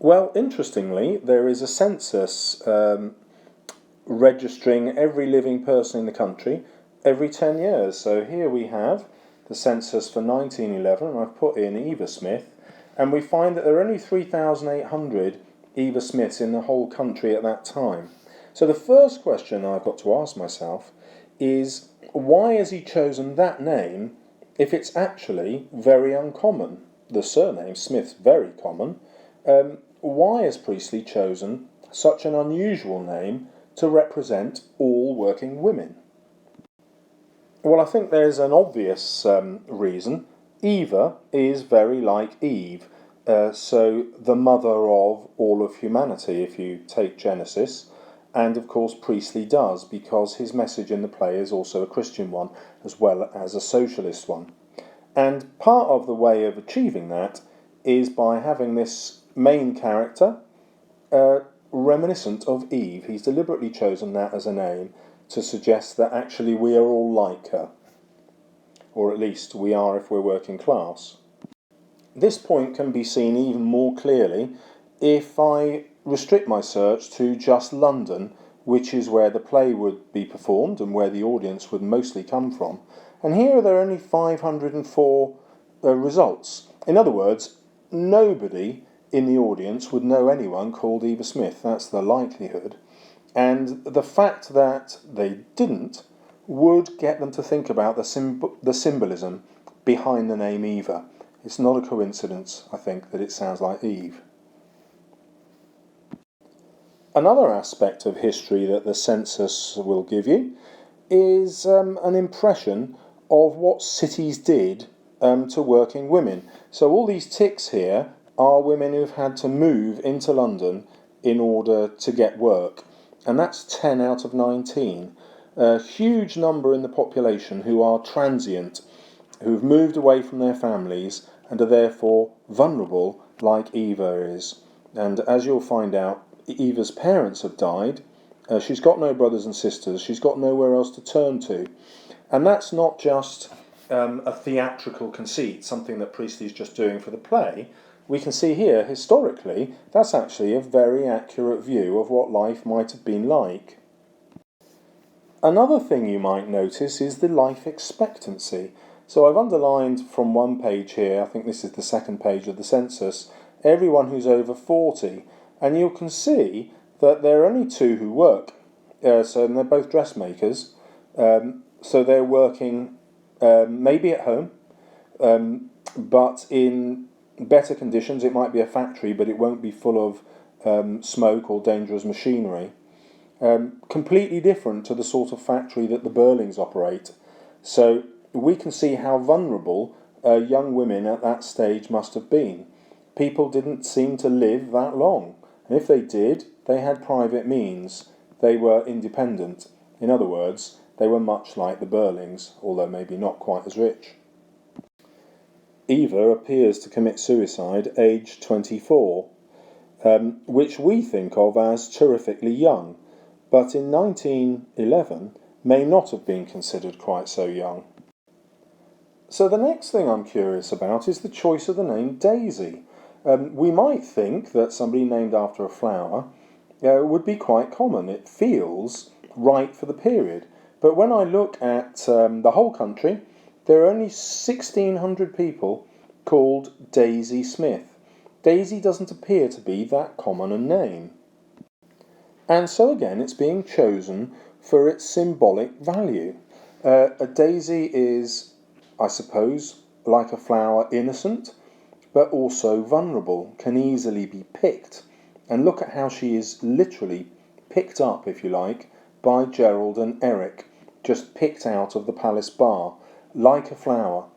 Well, interestingly, there is a census registering every living person in the country every 10 years. So here we have the census for 1911, and I've put in Eva Smith, and we find that there are only 3,800 Eva Smiths in the whole country at that time. So the first question I've got to ask myself is, why has he chosen that name if it's actually very uncommon? The surname Smith's very common. Why has Priestley chosen such an unusual name to represent all working women? Well, I think there's an obvious reason. Eva is very like Eve, so the mother of all of humanity, if you take Genesis. And of course Priestley does, because his message in the play is also a Christian one, as well as a socialist one. And part of the way of achieving that is by having this main character reminiscent of Eve. He's deliberately chosen that as a name to suggest that actually we are all like her, or at least we are if we're working class. This point can be seen even more clearly if I restrict my search to just London, which is where the play would be performed and where the audience would mostly come from. And here there are only 504 results. In other words, nobody in the audience would know anyone called Eva Smith. That's the likelihood. And the fact that they didn't would get them to think about the symbolism behind the name Eva. It's not a coincidence, I think, that it sounds like Eve. Another aspect of history that the census will give you is an impression of what cities did to working women. So all these ticks here are women who've had to move into London in order to get work. And that's 10 out of 19. A huge number in the population who are transient, who've moved away from their families and are therefore vulnerable, like Eva is. And as you'll find out, Eva's parents have died. She's got no brothers and sisters. She's got nowhere else to turn to. And that's not just a theatrical conceit, something that Priestley's just doing for the play. We can see here, historically, that's actually a very accurate view of what life might have been like. Another thing you might notice is the life expectancy. So I've underlined from one page here, I think this is the second page of the census, everyone who's over 40. And you can see that there are only two who work. So they're both dressmakers. So they're working maybe at home, but in better conditions. It might be a factory, but it won't be full of smoke or dangerous machinery. Completely different to the sort of factory that the Burlings operate. So we can see how vulnerable young women at that stage must have been. People didn't seem to live that long. And if they did, they had private means. They were independent. In other words, they were much like the Burlings, although maybe not quite as rich. Eva appears to commit suicide aged 24, which we think of as terrifically young, but in 1911 may not have been considered quite so young. So the next thing I'm curious about is the choice of the name Daisy. We might think that somebody named after a flower would be quite common. It feels right for the period. But when I look at the whole country, there are only 1,600 people called Daisy Smith. Daisy doesn't appear to be that common a name. And so again, it's being chosen for its symbolic value. A daisy is, I suppose, like a flower, innocent, but also vulnerable, can easily be picked. And look at how she is literally picked up, if you like, by Gerald and Eric, just picked out of the palace bar, like a flower.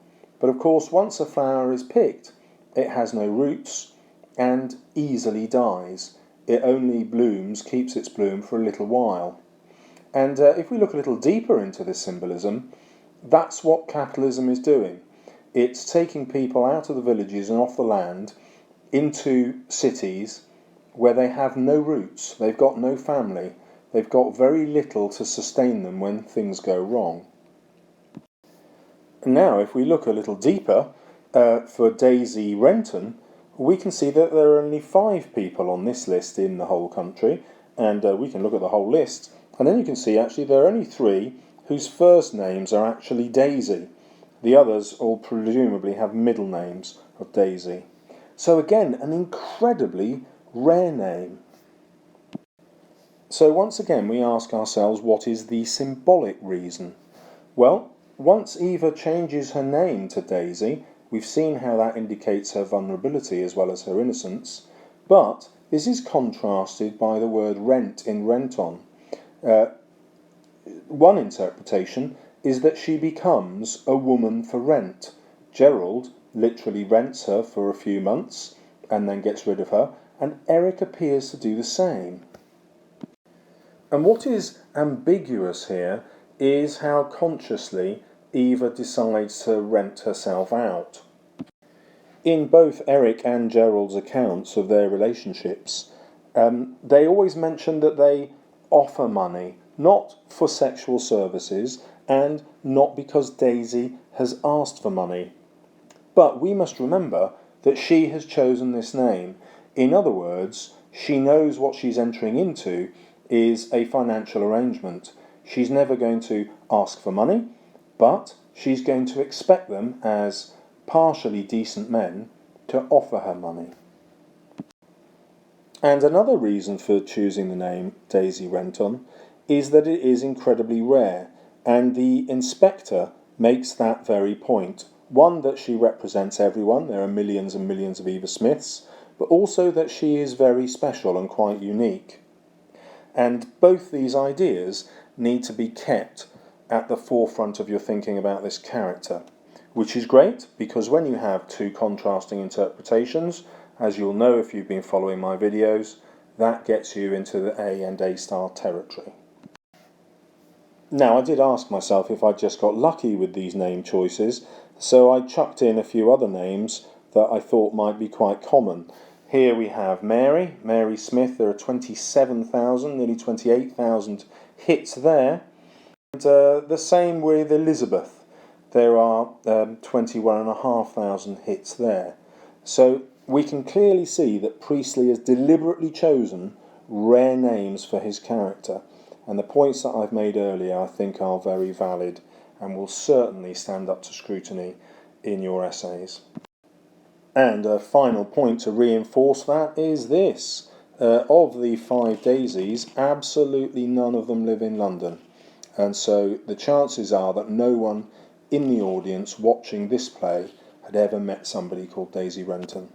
But of course, once a flower is picked, it has no roots and easily dies. It only blooms, keeps its bloom for a little while. And if we look a little deeper into this symbolism, that's what capitalism is doing. It's taking people out of the villages and off the land into cities where they have no roots, they've got no family, they've got very little to sustain them when things go wrong. Now, if we look a little deeper, for Daisy Renton, we can see that there are only 5 people on this list in the whole country, and we can look at the whole list, and then you can see actually there are only 3 whose first names are actually Daisy. The others all presumably have middle names of Daisy. So again, an incredibly rare name. So once again we ask ourselves, what is the symbolic reason? Well, once Eva changes her name to Daisy, we've seen how that indicates her vulnerability as well as her innocence, but this is contrasted by the word rent in Renton. One interpretation is that she becomes a woman for rent. Gerald literally rents her for a few months and then gets rid of her, and Eric appears to do the same. And what is ambiguous here is how consciously Eva decides to rent herself out. In both Eric and Gerald's accounts of their relationships, they always mention that they offer money, not for sexual services and not because Daisy has asked for money. But we must remember that she has chosen this name. In other words, she knows what she's entering into is a financial arrangement. She's never going to ask for money, but she's going to expect them as partially decent men to offer her money. And another reason for choosing the name Daisy Renton is that it is incredibly rare, and the inspector makes that very point. One, that she represents everyone, there are millions and millions of Eva Smiths, but also that she is very special and quite unique. And both these ideas need to be kept at the forefront of your thinking about this character, which is great because when you have 2 contrasting interpretations, as you'll know if you've been following my videos, that gets you into the A and A star territory. Now, I did ask myself if I'd just got lucky with these name choices, so I chucked in a few other names that I thought might be quite common. Here we have Mary Smith. There are 27,000, nearly 28,000 hits there. And the same with Elizabeth. There are 21,500 hits there. So we can clearly see that Priestley has deliberately chosen rare names for his character. And the points that I've made earlier I think are very valid and will certainly stand up to scrutiny in your essays. And a final point to reinforce that is this. Of the 5 Daisies, absolutely none of them live in London. And so the chances are that no one in the audience watching this play had ever met somebody called Daisy Renton.